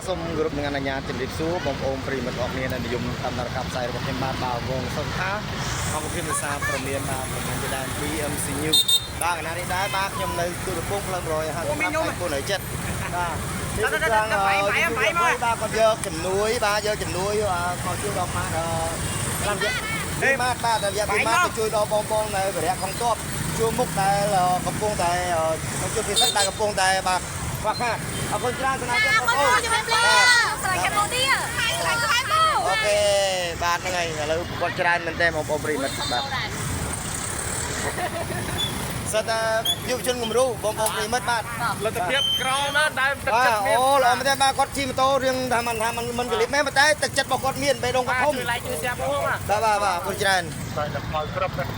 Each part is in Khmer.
សូមគោរពនឹងអាជ្ញាជំរាបសួរបងប្អូនប្រិយមិត្តអរគ្នាដែលនិយមតាមដានការផ្សាយរបស់ខ្ញុំបាទបាវងសុនថាអង្គភាពភាសាព្រមានបាទប្រមាណជាដើម BMC News បាទកណានេះដែរបាទខ្ញុំនៅទូរពងផ្លូវ150គូន7បាទនេះគឺខាងបាទគាត់យកជំនួយបាទយកជំនួយគាត់ជួយដល់ម៉ាក់តាមរយៈម៉ាក់បាទតាមរយៈម៉ាក់ទៅជួយដល់បងប្អូននៅវិរៈកងទ័ពជួមុខដែលកំពុងតែខ្ញុំជួយពិសេសដែលកំពុងតែបាទខ្វះខាតអរគុណច្រើនស្នាចិត្តបងប្អូនបាទស្រឡាញ់កម្ពុជាស្រឡាញ់ខ្មែរមកអូខេបាទហ្នឹងហើយឥឡូវគាត់ច្រើនមែនតើបងប្អូនប្រិយមិត្តបាទសិតតែយុវជនគំរូបងប្អូនប្រិយមិត្តបាទលទ្ធភាពក្រណាស់ដែលទឹកចិត្តមានអូល្អមែនតើបាទគាត់ជិះម៉ូតូរឿងថាមិនកលិបមែនតែទឹកចិត្តរបស់គាត់មានបេះដូងគាត់ធំជួយស្រាប់ហូបបាទបាទអរគុណច្រើន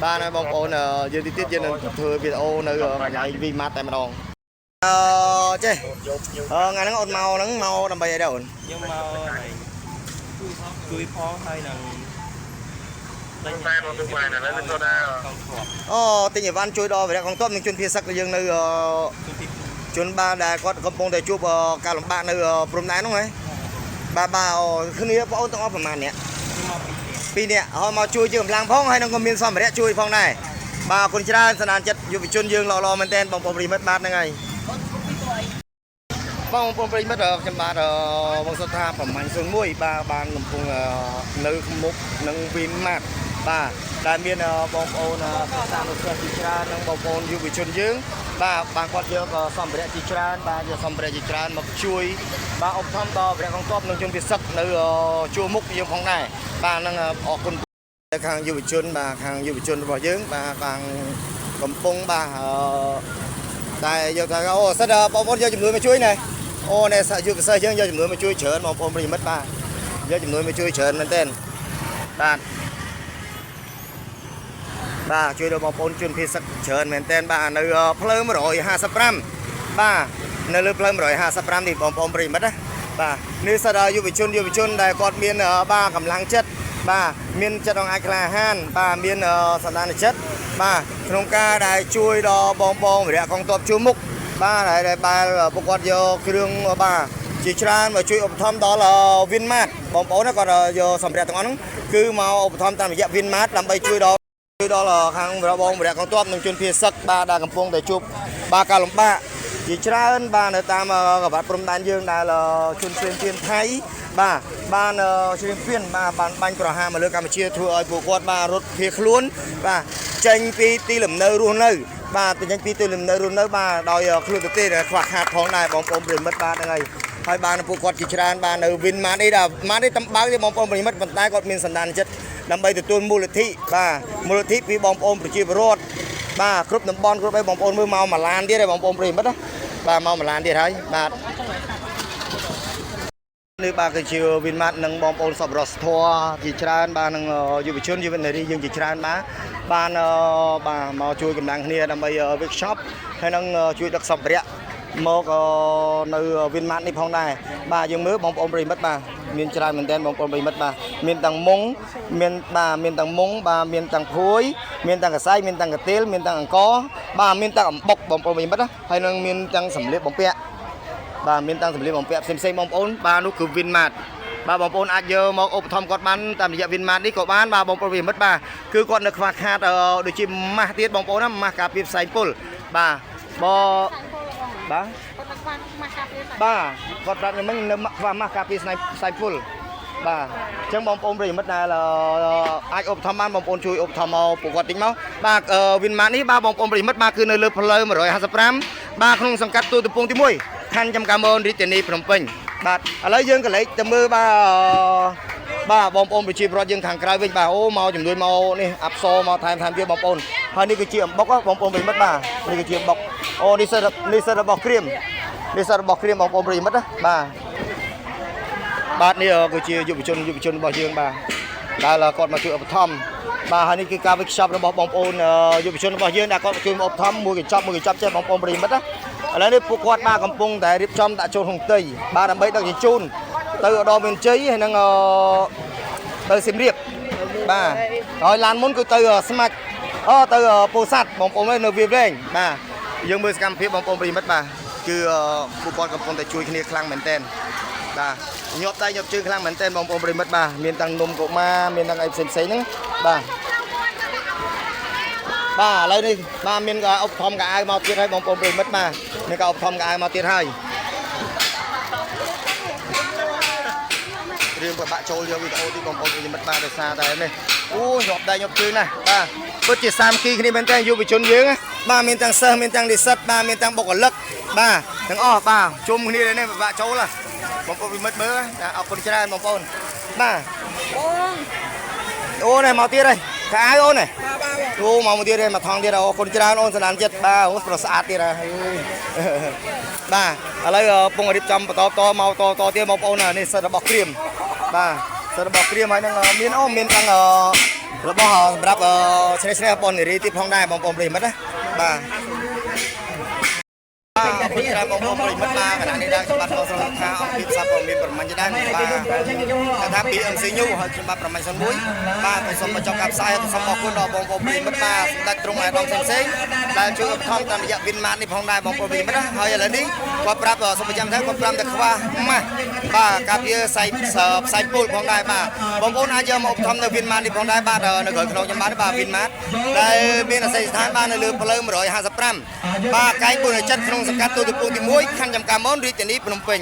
បាទហើយបងប្អូនយើងទីទៀតយើងនឹងធ្វើវីដេអូនៅកន្លែងវីម៉ាត់តែម្ដងចេះថ្ងៃហ្នឹងអូនមកហ្នឹងមកដើម្បីអីដែរអូនខ្ញុំមកជួយផងហើយនឹងទិញតែមកទៅបានឥឡូវទៅដល់អូទិញអីវ៉ាន់ជួយដល់វិរៈកងទ័ពនិងជនភៀសសឹកយើងនៅជនបានដែលគាត់កំពុងតែជួបការលំបាកនៅព្រំដែនហ្នឹងហ៎បាទគ្នាបងអូនទាំងអស់ប្រហែលអ្នក2នាក់ហើយមកជួយយើងកម្លាំងផងហើយនឹងក៏មានសម្ភារៈជួយផងដែរបាទអរគុណច្រើនសណ្ដានចិត្តយុវជនយើងល្អមែនទែនបងប្អូនប្រិយមិត្តបាទហ្នឹងហើយបងប្អូនប្រិយមិត្តខ្ញុំបាទបងសុថាប្រមាញ់01បាទបានកំពុងនៅមុខនឹងវីម៉ាត់បាទដែលមានបងប្អូនសានុសិស្សជាច្រើននិងបងប្អូនយុវជនយើងបាទបានគាត់យកសម្ភារៈជាច្រើនបាទយកសម្ភារៈជាច្រើនមកជួយបាទឧបត្ថម្ភដល់វិរៈកងទ័ពនិងជនពិសិដ្ឋនៅជួរមុខយើងផងដែរបាទនឹងអរគុណខាងយុវជនបាទខាងយុវជនរបស់យើងបាទខាងកំពុងបាទតែយកថាអូសិតបងប្អូនយកជំនួយមកជួយណែអូនេះយុវសិស្សយើងយកជំនួយមកជួយច្រើនបងប្អូនប្រិយមិត្តបាទយកជំនួយមកជួយច្រើនមែនទែនបាទជួយដល់បងប្អូនជនភៀសសឹកច្រើនមែនទែនបាទនៅផ្លូវ155បាទនៅលើផ្លូវ155នេះបងប្អូនប្រិយមិត្តណាបាទនេះសិតយុវជនដែលគាត់មានបាទកម្លាំងចិត្តបាទមានចិត្តអង្អាចក្លាហានបាទមានសន្តានចិត្តបាទក្នុងការដែលជួយដល់បងប្អូនវិរៈកងទ័ពជួរមុខបាទដែលពួកគាត់យកគ្រឿងបាទជាច្រើនមកជួយឧបត្ថម្ភដល់វីនម៉ាតបងប្អូនគាត់យកសម្ភារៈទាំងអស់ហ្នឹងគឺមកឧបត្ថម្ភតាមរយៈវីនម៉ាតដើម្បីជួយដល់ខាងបងវិរៈកងទ័ពនិងជនភៀសសឹកបាទដែលកំពុងតែជួបបាទការលំបាកជាច្រើនបាទនៅតាមកបាត់ព្រំដែនយើងដែលជនព្រានទានថៃបាទបានជ្រៀងភៀនបាទបានបាញ់ប្រហារមកលើកម្ពុជាធ្វើឲ្យពួកគាត់បាទរត់ភៀសខ្លួនបាទចេញពីទីលំនៅរស់នៅបាទចេញពីទីលំនៅរស់នៅបាទដោយខ្លួនទៅទេខ្វះខាតផងដែរបងប្អូនប្រិមិត្តបាទហ្នឹងហើយបានពួកគាត់ជាច្រើនបាទនៅវិនម៉ានេះដែរម៉ានេះតំបើកទេបងប្អូនប្រិមិត្តប៉ុន្តែគាត់មានសន្តានចិត្តដើម្បីទទួលមូលនិធិបាទមូលនិធិពីបងប្អូនប្រជាពលរដ្ឋបាទគ្រប់តំបន់គ្រប់អីបងប្អូនមើលមកមួយឡានទៀតហើយបងប្អូនប្រិមិត្តណាបាទមកមួយឡានទៀតហើយបាទនេះបាទគឺជាវិនម៉ាត់និងបងប្អូនសប្បុរសធម៌ជាច្រើនបាទនឹងយុវជនយុវនារីយើងជាច្រើនបានមកជួយកម្លាំងគ្នាដើម្បី workshop ហើយនឹងជួយដឹកសម្ភារៈមកនៅវិនម៉ាត់នេះផងដែរបាទយើងមើលបងប្អូនប្រិមិត្តបាទមានច្រើនមែនទែនបងប្អូនប្រិមិត្តបាទមានទាំងមុងមានទាំងមុងបាទមានទាំងភួយមានទាំងកសែងមានទាំងកន្ទេលមានទាំងអង្ករបាទមានទាំងអំបុកបងប្អូនប្រិមិត្តណាហើយនឹងមានទាំងសម្លៀកបំពាក់បាទមានទាំងសម្លៀកបំពាក់ផ្សេងបងប្អូនបាទនោះគឺវិនម៉ាត់បាទបងប្អូនអាចយកមកឧបត្ថម្ភគាត់បានតាមរយៈវិនម៉ាត់នេះក៏បានបាទបងប្អូនប្រិមិត្តបាទគឺគាត់នៅខ្វះខាតដូចជាម៉ាស់ទៀតបងប្អូនណាម៉ាស់ការពារផ្សែងពុលបាទបាទគាត់ប្រាប់ខ្ញុំនៅខ្វះម៉ាស់ការពារផ្សែងពុលបាទអញ្ចឹងបងប្អូនប្រិយមិត្តដែលអាចឧបត្ថម្ភបានបងប្អូនជួយឧបត្ថម្ភមកពួកគាត់តិចមកបាទវិនម៉ាត់នេះបាទបងប្អូនប្រិយមិត្តបាទគឺនៅលើផ្លូវ155បាទក្នុងសង្កាត់ទូទឹកពងទី1ខណ្ឌចំការមនរាជធានីភ្នំពេញបាទឥឡូវយើងក៏លេចទៅមើលបាទបងប្អូនប្រជាពលរដ្ឋយើងខាងក្រៅវិញបាទអូមកជំនួយមកនេះអាប់សមកថែមទៀតបងប្អូនហើយនេះគឺជាអំបុកបងប្អូនប្រិយមិត្តបាទនេះគឺជាអំបុកអូនេះសិតរបស់ក្រៀមបងប្អូនប្រិយមិត្តណាបាទនេះគឺជាយុវជនរបស់យើងបាទដែលគាត់មកជួយឧបត្ថម្ភបាទហើយនេះគឺការ workshop របស់បងប្អូនយុវជនរបស់យើងដែលគាត់ជួយមកឧបត្ថម្ភមួយកញ្ចប់ចេះបងប្អូនប្រិយមិត្តណាឥឡូវនេះពួកគាត់បាទកំពុងតែរៀបចំដាក់ចូលក្នុងផ្ទៃបាទដើម្បីដឹកជញ្ជូនទៅឧត្តរមានជ័យហើយនឹងទៅសៀមរាបបាទហើយឡានមុនគឺទៅស្មាច់ទៅពោធិ៍សាត់បងប្អូននៅវាលវែងបាទយើងមើលសកម្មភាពបងប្អូនប្រិយមិត្តបាទគឺ គឺពួកគាត់កំពុងតែជួយគ្នាខ្លាំងមែនទែនបាទញាប់ដៃញាប់ជើងខ្លាំងមែនទែនបងប្អូនប្រិមិត្តបាទមានទាំងនំកុមារមានទាំងអីផ្សេងៗហ្នឹងបាទបាទឥឡូវនេះបាទមានក៏អុបធំកៅអៅមកទៀតហើយបងប្អូនប្រិមិត្តបាទមានក៏អុបធំកៅអៅមកទៀតហើយរឿងពិបាកចូលយកវីដេអូទីបងប្អូនប្រិមិត្តបាទដោយសារតែនេះអូញាប់ដៃញាប់ជើងណាបាទពិតជាសាមគ្គីគ្នាមែនទែនយុវជនយើងបាទមានទាំងសិស្សមានទាំងនិស្សិតបាទមានទាំងបុគ្គលិកបាទទាំងអស់បាទជុំគ្នានេះពិបាកចូលបងប្អូនប្រិមិត្តមើលអរគុណច្រើនបងប្អូនបាទអូនេះមកទៀតហើយកៅអៅអូននេះអូមកទៀតហើយមកថងទៀតអរគុណច្រើនអូនស្នានចិត្តបាទអូប្រស្អាតទៀតហើយបាទឥឡូវពងរៀបចំបន្តតមកតទៀតបងប្អូននេះសិទ្ធិរបស់ក្រៀមបាទសិទ្ធិរបស់ក្រៀមហើយនឹងមានអូមានទាំងរបស់សម្រាប់ឆ្នេះបងនារីទៀតផងដែរបងប្អូនប្រិមិត្តណាបាទអរគុណច្រើនបងប្អូនប្រិមិត្តបាទកណ្ដាលនេះđangច្បាប់មកស្រស់ថាអង្គភាពសាប់ក៏មានប្រមាណជាដែរបាទថា BMC New ហើយច្បាប់ប្រមាណ01បាទសូមបញ្ចប់ការផ្សាយសូមអរគុណដល់បងប្អូនប្រិមិត្តបាទសម្ដេចទ្រង់អាយដាមផ្សេងដែលជួយឧបត្ថម្ភតាមរយៈ Winmart នេះផងដែរបងប្អូនប្រិមិត្តណាហើយឥឡូវនេះគាត់ប្រាប់សូមបញ្ចាំថាគាត់ប្រាប់តែខ្វះម៉ាស់បាទការពារផ្សាយពុលផងដែរបាទបងប្អូនអាចយកមកឧបត្ថម្ភនៅ Winmart នេះផងដែរបាទនៅក្រៅក្នុងខ្ញុំបាទ Winmart ដែលមានអាស័យស្ថានបាទនៅលើផ្លូវ155បាទកែង407ក្នុងសង្កាត់ទូតពូទី1ខណ្ឌចំការមនរាជធានីភ្នំពេញ